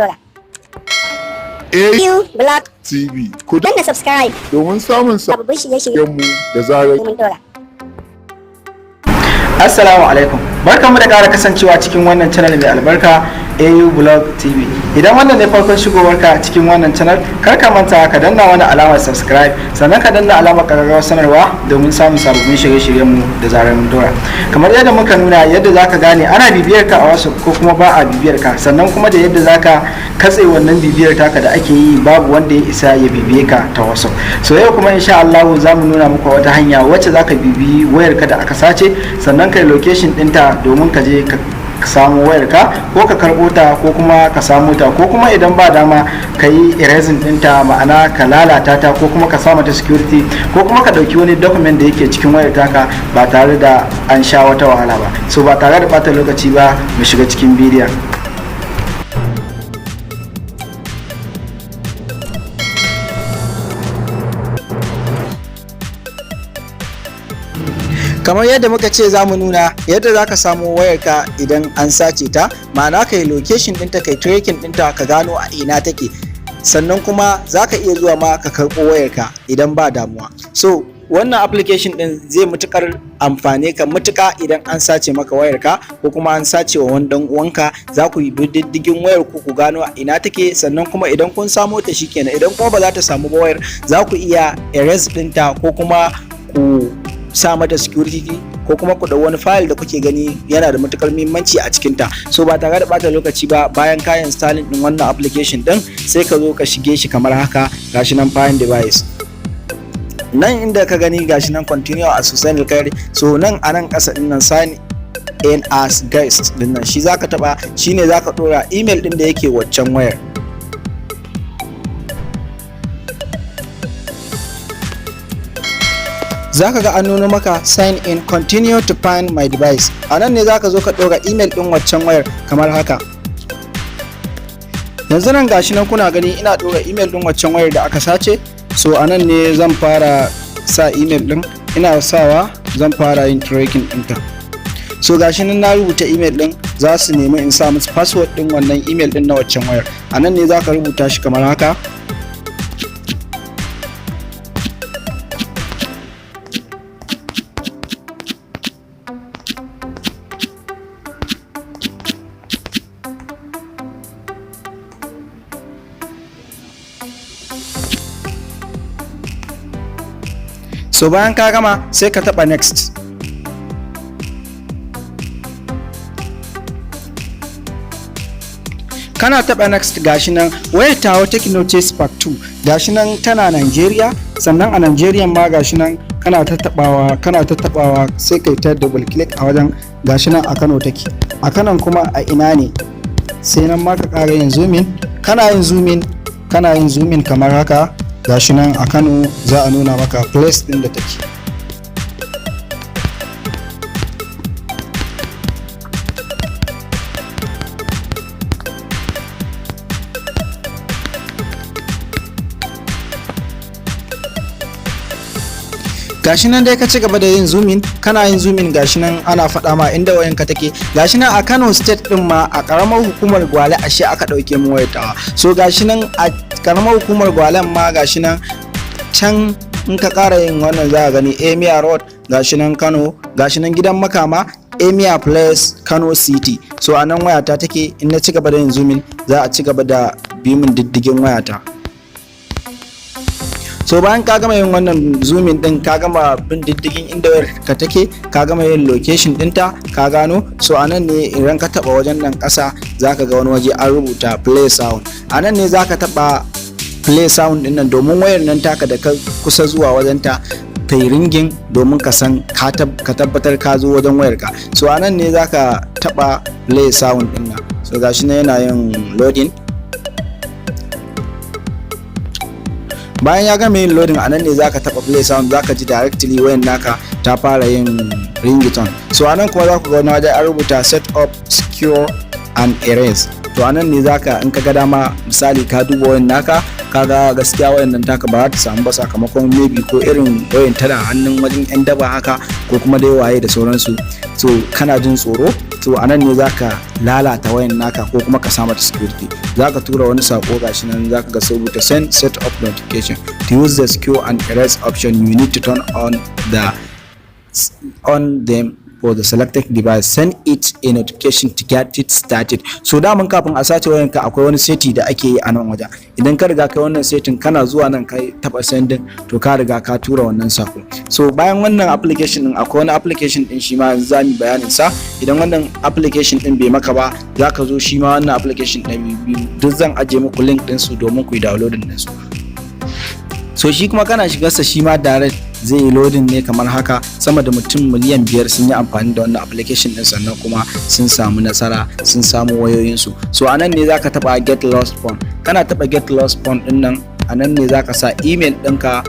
dora. Blog TV. Ku danna subscribe domin samun sababbin shirye-shiryenmu da zarar mun dora. Assalamu alaikum. Barkanmu da ƙara kasancewa cikin wannan channel mai albarka AU Blog TV. Idan wannan ne farkon shigowarka cikin wannan channel, kar ka manta ka danna wani alamar subscribe, sannan ka danna alamar ƙararrawar sanarwa domin samun sababbin shirye-shiryenmu da zarar mun dora. Kamar yadda muka nuna yadda zaka gane ana bibiyar ka a WhatsApp ko kuma ba a bibiyar ka, sannan kuma da yadda zaka katse wannan bibiyar taka da ake yi babu wanda ya isa ya bibiye ka ta WhatsApp. So yau kuma insha Allah za mu nuna muku wata hanya wacce zaka bibiyi wayarka da aka sace, sannan kai location ɗinta domin ka je ka samu wayarka ko ka karɓo ta ko kuma ka samu ta, ko kuma idan ba dama ka yi erasing ɗinta, ma'ana ka lalata ta ko kuma ka sa mata security, ko kuma ka ɗauki wani document da yake cikin wayar taka ba tare da an sha wata wahala ba. So ba tare da ɓata lokaci ba, mu shiga cikin bidiyon. Kamar yadda muka ce za mu nuna yadda za ka samu wayarka idan an sace ta, ma'ana ka yi location ɗinta, ka yi tracking ɗinta, ka gano a ina take, sannan kuma za ka iya zuwa ma ka karɓo wayarka idan ba damuwa. So wannan application ɗin zai matuƙar amfane ka matuƙa idan an sace maka wayarka ko kuma an sace wa wani ɗan uwanka. Za ku yi diddigin wayar ku gano a ina take, sannan kuma idan kun samo ta shikenan. Idan kuma ba za ta samu ba wayar, za ku iya erase ɗinta ko kuma ku sa mata security ko kuma ku dau wani file da kuke gani yana da matukar muhimmanci a cikin ta. So ba tare da bata lokaci ba, bayan ka installing din wannan application din, sai ka zo ka shige shi kamar haka. Gashi nan find device, nan inda ka gani gashi nan continue as social care. So nan a nan kasa din nan sign in as guest din nan, shi zaka taba, shine zaka dora email din da yake waccan wayar. Zaka ga an nuna maka sign in, continue to find my device. A nan ne zaka zo ka ɗora email ɗin waccan wayar kamar haka. Yanzu nan gashi nan kuna gani ina ɗora email ɗin waccan wayar da aka sace. So a nan ne zan fara sa email ɗin, ina sawa zan fara yin tracking ɗinta. So gashi nan na rubuta email ɗin, za su nemi in sa musu password ɗin wannan email ɗin na waccan wayar. A nan ne zaka rubuta shi kamar haka. So bayan ka gama sai ka taba next. Kana taba next, gashi nan wayar tawo Techno Spark 2, gashi nan tana Nigeria, sannan a Nigeria ma gashi nan kana ta tabawa sai kai ta double click a wajen. Gashi nan a Kano take, a Kano kuma a ina ne, sai nan ma ka ƙara yin zoom in. Kana yin zoom in kamar haka. Gashi nan a Kano za a nuna maka place din da take. Gashi nan dai ka ci gaba da yin zoomin, kana yin zoomin. Gashi nan ana faɗa ma inda wayanka take. Gashi nan a Kano state din ma a karamar hukumar Gwale ashe aka ɗauke mu wayar tawa. So gashi nan a karamar hukumar Gwalen ma gashi nan can in ka ƙara yin wannan za ka gani Emia Road, gashi nan Kano, gashi nan gidan Makama, Emia Place, Kano City. So a nan wayata take. In na ci gaba da yin zoomin za a ci gaba da bi min diddigin wayata. So bayan ka gama yin wannan zoomin din, ka gama bin diddigin inda wayar ka take, ka gama yin location dinta, ka gano. So anan ne idan ka taba wajen nan ƙasa zaka ga wani waje an rubuta play sound. Anan ne zaka taba play sound din nan domin wayar nan taka da ka kusa zuwa wajen ta yi ringing, domin ka san ka tabbatar ka zo wajen wayar ka. So anan ne zaka taba play sound din nan. So gashi nan yana yin loading. Bayan ya gama yin loading, anan ne zaka taba play sound, zaka ji directly wayan naka ta fara yin ringtone. So anan kuma za ku ga wani waje an rubuta set up, secure and erase. To anan ne zaka, in ka ga dama misali ka duba wayan naka, kaga gaskiya wayan nan taka ba za ta samu ba sakamakon maybe ko irin wayan tana hannun wajen yan daba haka ko kuma dai waye da sauransu. So kana jin tsoro, so anan ne zaka lalata wayan naka ko kuma ka sa mata security. Zaka tura wani sako gashi nan zaka ga rubuta send set up notification. To use the secure and erase option, you need to turn on them for the selected device. Send it a notification to get it started. So daman kafin a sace wayanka akwai wani seti da ake yi a nan wajen. Idan ka riga kai wannan setin kana zuwa nan kai taba sending to ka riga ka tura wannan sako. So bayan wannan application din akwai wani application din shi ma za mu bayanin sa. Idan wannan application din bai maka ba zaka zo shi ma wannan application din duk zan aje muku link din su domin ku yi downloading din su. So shi kuma kana shigar sa shi ma direct zai yi loading ne kamar haka. Sama da mutum miliyan 5 sun yi amfani da wannan application din sannan kuma sun samu nasara, sun samu wayoyinsu. So anan ne zaka taba get lost phone. Kana taba get lost phone din nan anan ne zaka sa email ɗinka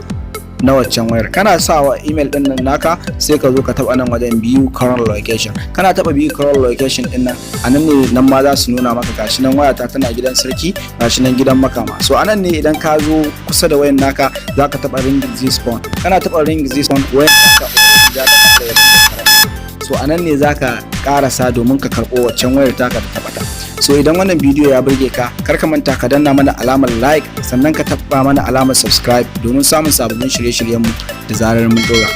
na waccan wayar. Kana sawa email din nan naka sai ka zo ka taba nan wajen view current location. Kana taba view current location din nan anan ne nan ma za su nuna maka gashi nan wayata tana gidan sarki, gashi nan gidan makama. So anan ne idan ka zo kusa da wayan naka zaka taba ring this phone. Kana taba ring this phone wayan naka za ta fara. So anan ne zaka karasa domin ka karbo waccan wayar taka da tabata. So idan wannan bidiyo ya burge ka, kar ka manta ka danna mana alamar like sannan ka taba mana alamar subscribe domin samun sababbin shirye-shiryenmu da zarar mun dora.